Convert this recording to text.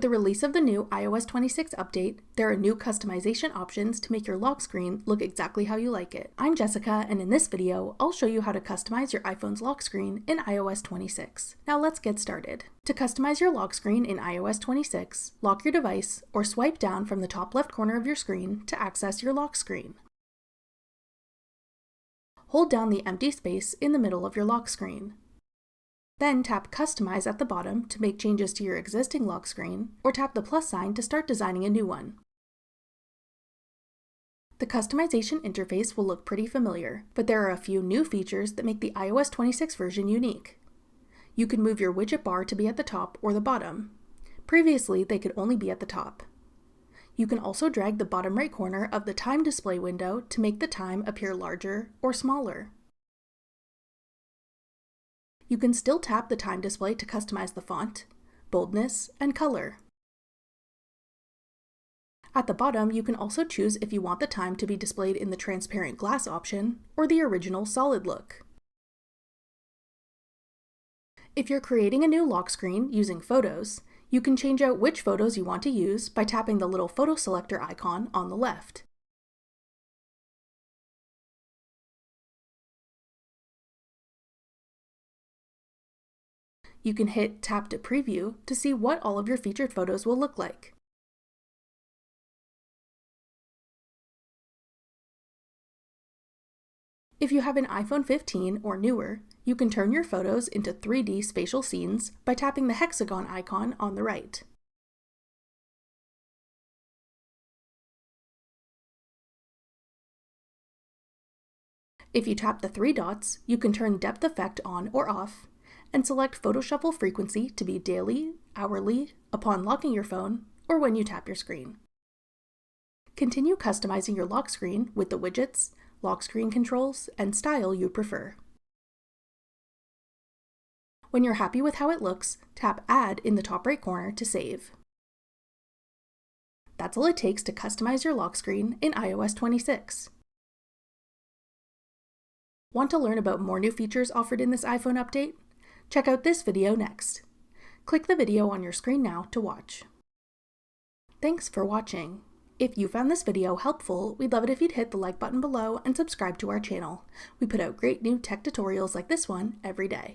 With the release of the new iOS 26 update, there are new customization options to make your lock screen look exactly how you like it. I'm Jessica, and in this video, I'll show you how to customize your iPhone's lock screen in iOS 26. Now let's get started. To customize your lock screen in iOS 26, lock your device or swipe down from the top left corner of your screen to access your lock screen. Hold down the empty space in the middle of your lock screen. Then tap Customize at the bottom to make changes to your existing lock screen, or tap the plus sign to start designing a new one. The customization interface will look pretty familiar, but there are a few new features that make the iOS 26 version unique. You can move your widget bar to be at the top or the bottom. Previously, they could only be at the top. You can also drag the bottom right corner of the time display window to make the time appear larger or smaller. You can still tap the time display to customize the font, boldness, and color. At the bottom, you can also choose if you want the time to be displayed in the transparent glass option or the original solid look. If you're creating a new lock screen using photos, you can change out which photos you want to use by tapping the little photo selector icon on the left. You can hit Tap to Preview to see what all of your featured photos will look like. If you have an iPhone 15 or newer, you can turn your photos into 3D spatial scenes by tapping the hexagon icon on the right. If you tap the three dots, you can turn depth effect on or off, and select photo shuffle frequency to be daily, hourly, upon locking your phone, or when you tap your screen. Continue customizing your lock screen with the widgets, lock screen controls, and style you prefer. When you're happy with how it looks, tap Add in the top right corner to save. That's all it takes to customize your lock screen in iOS 26. Want to learn about more new features offered in this iPhone update? Check out this video next. Click the video on your screen now to watch. Thanks for watching. If you found this video helpful, we'd love it if you'd hit the like button below and subscribe to our channel. We put out great new tech tutorials like this one every day.